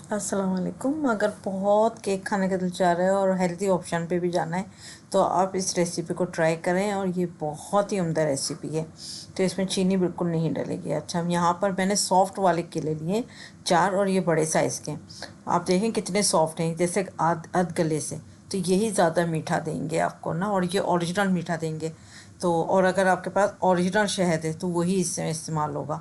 अस्सलाम वालेकुम। अगर बहुत केक खाने का दिल चाह रहा है और हेल्दी ऑप्शन पे भी जाना है तो आप इस रेसिपी को ट्राई करें, और ये बहुत ही उम्दा रेसिपी है। तो इसमें चीनी बिल्कुल नहीं डलेगी। अच्छा, हम यहाँ पर मैंने सॉफ्ट वाले केले लिए 4, और ये बड़े साइज़ के। आप देखें कितने सॉफ्ट हैं, जैसे आध अध गले से। तो यही ज़्यादा मीठा देंगे आपको ना, और ये ओरिजिनल मीठा देंगे। तो और अगर आपके पास ओरिजिनल शहद है तो वही इसमें इस्तेमाल होगा,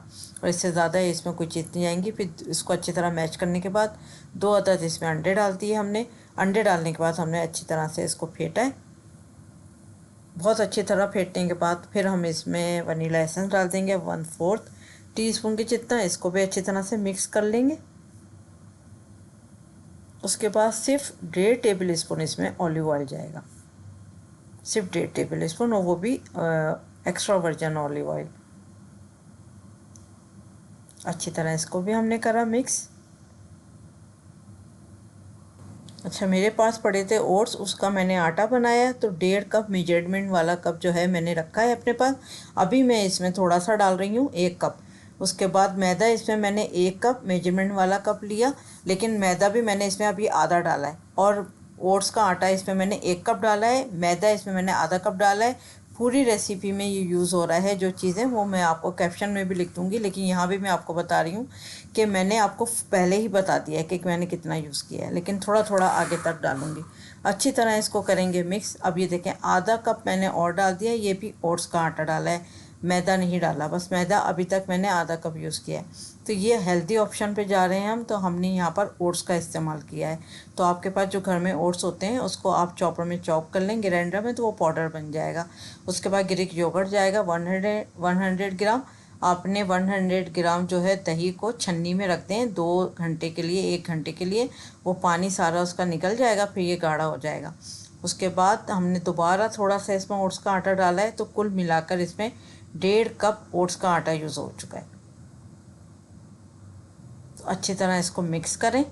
और इससे ज़्यादा इसमें कोई चीज़ नहीं आएंगी। फिर इसको अच्छी तरह मैच करने के बाद 2 अदद इसमें अंडे डाल दिए हमने। अंडे डालने के बाद हमने अच्छी तरह से इसको फेंटा है। बहुत अच्छी तरह फेंटने के बाद फिर हम इसमें वनीला एसेंस डाल देंगे 1/4 टीस्पून के जितना। इसको भी अच्छी तरह से मिक्स कर लेंगे। उसके बाद सिर्फ 1.5 टेबल स्पून इसमें ऑलिव ऑयल जाएगा, सिर्फ 1.5 टेबल स्पून, और वो भी एक्स्ट्रा वर्जन ऑलिव ऑयल। अच्छी तरह इसको भी हमने करा मिक्स। अच्छा, मेरे पास पड़े थे ओट्स, उसका मैंने आटा बनाया। तो 1.5 कप मेजरमेंट वाला कप जो है मैंने रखा है अपने पास। अभी मैं इसमें थोड़ा सा डाल रही हूँ, 1 कप। उसके बाद मैदा इसमें मैंने 1 कप मेजरमेंट वाला कप लिया, लेकिन मैदा भी मैंने इसमें अभी आधा डाला है। और ओट्स का आटा इसमें मैंने 1 कप डाला है, मैदा इसमें मैंने आधा कप डाला है। पूरी रेसिपी में ये यूज़ हो रहा है। जो चीज़ें वो मैं आपको कैप्शन में भी लिख दूँगी, लेकिन यहाँ भी मैं आपको बता रही हूँ कि मैंने आपको पहले ही बता दिया है कि मैंने कितना यूज़ किया है, लेकिन थोड़ा थोड़ा आगे तक डालूँगी। अच्छी तरह इसको करेंगे मिक्स। अब ये देखें, आधा कप मैंने और डाल दिया। ये भी ओट्स का आटा डाला है, मैदा नहीं डाला। बस मैदा अभी तक मैंने आधा कप यूज़ किया है। तो ये हेल्दी ऑप्शन पे जा रहे हैं हम, तो हमने यहाँ पर ओट्स का इस्तेमाल किया है। तो आपके पास जो घर में ओट्स होते हैं उसको आप चॉपर में चॉप कर लें, ग्राइंडर में, तो वो पाउडर बन जाएगा। उसके बाद ग्रीक योगर्ट जाएगा 100 ग्राम। आपने 100 ग्राम जो है दही को छन्नी में रख दें 2 घंटे के लिए, 1 घंटे के लिए। वो पानी सारा उसका निकल जाएगा, फिर ये गाढ़ा हो जाएगा। उसके बाद हमने दोबारा थोड़ा सा इसमें ओट्स का आटा डाला है, तो कुल मिलाकर इसमें 1.5 कप ओट्स का आटा यूज़ हो चुका है। तो अच्छी तरह इसको मिक्स करें।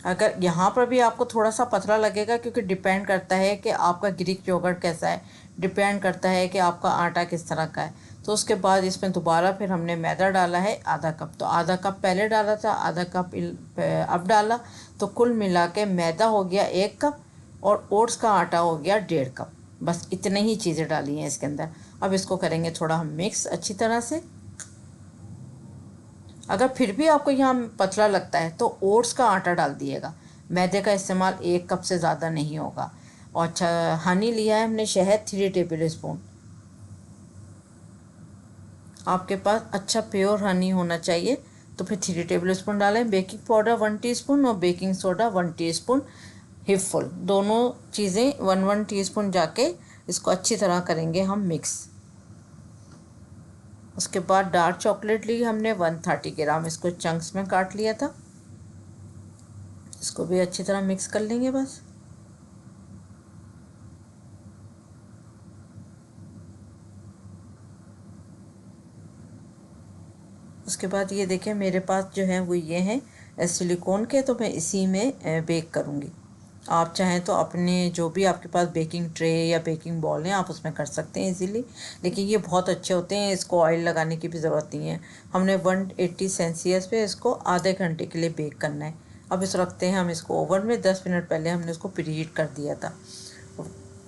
अगर यहाँ पर भी आपको थोड़ा सा पतला लगेगा, क्योंकि डिपेंड करता है कि आपका ग्रीक योगर्ट कैसा है, डिपेंड करता है कि आपका आटा किस तरह का है। तो उसके बाद इसमें दोबारा फिर हमने मैदा डाला है आधा कप। तो आधा कप पहले डाला था, आधा कप अब डाला। तो कुल मिला के मैदा हो गया 1 कप, और ओट्स का आटा हो गया 1.5 कप। बस इतने ही चीज़ें डाली हैं इसके अंदर। अब इसको करेंगे थोड़ा हम मिक्स अच्छी तरह से। अगर फिर भी आपको यहाँ पतला लगता है तो ओट्स का आटा डाल दिएगा। मैदे का इस्तेमाल 1 कप से ज़्यादा नहीं होगा। और अच्छा, हनी लिया है हमने, शहद 3 टेबल स्पून। आपके पास अच्छा प्योर हनी होना चाहिए, तो फिर 3 टेबल स्पून डालें। बेकिंग पाउडर 1 टीस्पून और बेकिंग सोडा 1 टीस्पून, हिपफुल। दोनों चीज़ें 1 टीस्पून जाके इसको अच्छी तरह करेंगे हम मिक्स। उसके बाद डार्क चॉकलेट ली हमने 130 ग्राम, इसको चंक्स में काट लिया था। इसको भी अच्छी तरह मिक्स कर लेंगे बस। उसके बाद ये देखें, मेरे पास जो है वो ये हैं सिलिकॉन के, तो मैं इसी में बेक करूँगी। आप चाहें तो अपने जो भी आपके पास बेकिंग ट्रे या बेकिंग बॉल हैं आप उसमें कर सकते हैं इजीली, लेकिन ये बहुत अच्छे होते हैं, इसको ऑयल लगाने की भी ज़रूरत नहीं है। हमने 180 सेल्सियस पे इसको आधे घंटे के लिए बेक करना है। अब इस रखते हैं हम इसको ओवन में। 10 मिनट पहले हमने इसको प्रीहीट कर दिया था।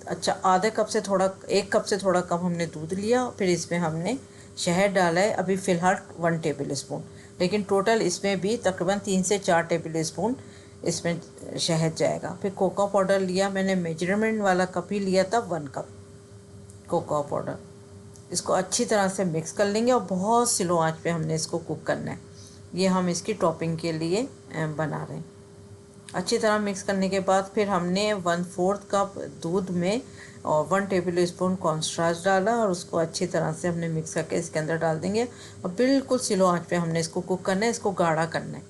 अच्छा, आधे कप से थोड़ा, 1 कप से थोड़ा कम हमने दूध लिया, फिर इसमें हमने शहद डाला है अभी फ़िलहाल 1 टेबल स्पून, लेकिन टोटल इसमें भी तकरीबन 3 से 4 टेबल स्पून इसमें शहद जाएगा। फिर कोको पाउडर लिया मैंने, मेजरमेंट वाला कप ही लिया था, 1 कप कोको पाउडर। इसको अच्छी तरह से मिक्स कर लेंगे, और बहुत स्लो आंच पे हमने इसको कुक करना है। ये हम इसकी टॉपिंग के लिए बना रहे हैं। अच्छी तरह मिक्स करने के बाद फिर हमने 1/4 कप दूध में और 1 टेबल स्पून कॉर्नस्टार्च डाला, और उसको अच्छी तरह से हमने मिक्स करके इसके अंदर डाल देंगे। और बिल्कुल स्लो आंच पे हमने इसको कुक करना है, इसको गाढ़ा करना है।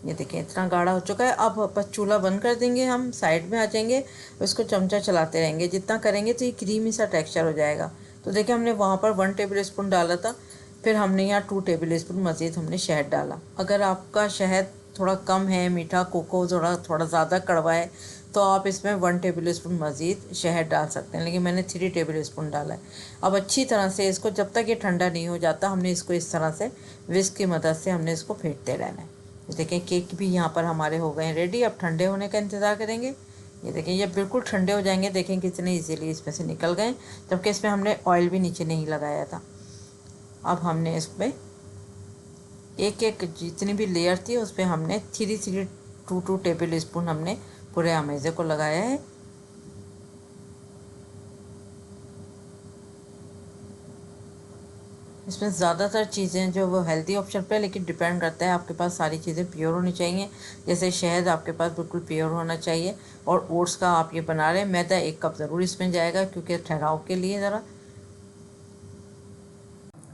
ये देखिए इतना गाढ़ा हो चुका है। अब बस चूल्हा बंद कर देंगे, हम साइड में आ जाएंगे और इसको चमचा चलाते रहेंगे। जितना करेंगे तो ये क्रीमी सा टेक्सचर हो जाएगा। तो देखिए हमने वहाँ पर 1 टेबल स्पून डाला था, फिर हमने यहाँ 2 टेबल स्पून मज़ीद हमने शहद डाला। अगर आपका शहद थोड़ा कम है, मीठा कोको थोड़ा ज़्यादा कड़वा है, तो आप इसमें 1 टेबल स्पून मज़ीद शहद डाल सकते हैं, लेकिन मैंने 3 टेबल स्पून डाला है। अब अच्छी तरह से इसको, जब तक ये ठंडा नहीं हो जाता, हमने इसको इस तरह से विस्क की मदद से हमने इसको फेंटते रहना है। देखें केक भी यहाँ पर हमारे हो गए हैं रेडी। अब ठंडे होने का इंतज़ार करेंगे। ये देखें ये बिल्कुल ठंडे हो जाएंगे, देखें कितने इजीली इसमें से निकल गए, जबकि इसमें हमने ऑयल भी नीचे नहीं लगाया था। अब हमने इसमें एक एक जितनी भी लेयर थी उस पर हमने 2 टेबल स्पून हमने पूरे अमेज़े को लगाया है। इसमें ज़्यादातर चीज़ें जो वो हेल्दी ऑप्शन पे, लेकिन डिपेंड करता है आपके पास सारी चीज़ें प्योर होनी चाहिए। जैसे शहद आपके पास बिल्कुल प्योर होना चाहिए, और ओट्स का आप ये बना रहे हैं, मैदा 1 कप ज़रूर इसमें जाएगा क्योंकि ठहराव के लिए ज़रा।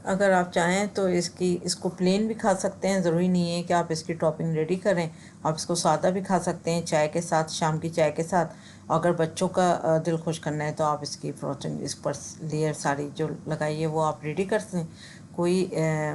अगर आप चाहें तो इसको प्लेन भी खा सकते हैं, ज़रूरी नहीं है कि आप इसकी टॉपिंग रेडी करें। आप इसको सादा भी खा सकते हैं चाय के साथ, शाम की चाय के साथ। अगर बच्चों का दिल खुश करना है तो आप इसकी फ्रोस्टिंग इस पर लेयर सारी जो लगाई है वो आप रेडी कर दें।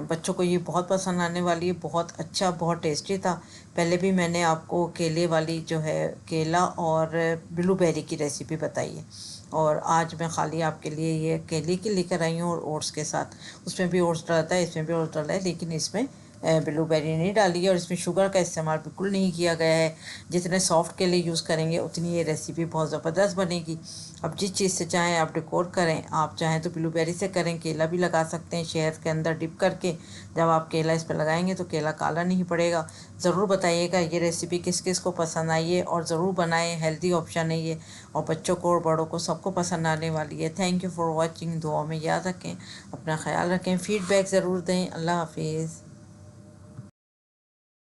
बच्चों को ये बहुत पसंद आने वाली है, बहुत अच्छा, बहुत टेस्टी था। पहले भी मैंने आपको केले वाली जो है, केला और ब्लूबेरी की रेसिपी बताई है, और आज मैं खाली आपके लिए ये केले की लेकर आई हूँ और ओट्स के साथ। उसमें भी ओट्स डालता है, इसमें भी ओट्स डाला है, लेकिन इसमें ब्लूबेरी नहीं डाली है, और इसमें शुगर का इस्तेमाल बिल्कुल नहीं किया गया है। जितने सॉफ्ट केले यूज़ करेंगे उतनी ये रेसिपी बहुत ज़बरदस्त बनेगी। अब जिस चीज़ से चाहें आप डेकोर करें, आप चाहें तो ब्लूबेरी से करें, केला भी लगा सकते हैं शहद के अंदर डिप करके। जब आप केला इस पर लगाएंगे तो केला काला नहीं पड़ेगा। ज़रूर बताइएगा ये रेसिपी किस किस को पसंद आई है, और ज़रूर बनाएं, हेल्दी ऑप्शन है ये, और बच्चों को और बड़ों को सबको पसंद आने वाली है। Thank you for watching. दुआ में याद रखें, अपना ख्याल रखें, फ़ीडबैक ज़रूर दें। अल्लाह हाफिज़।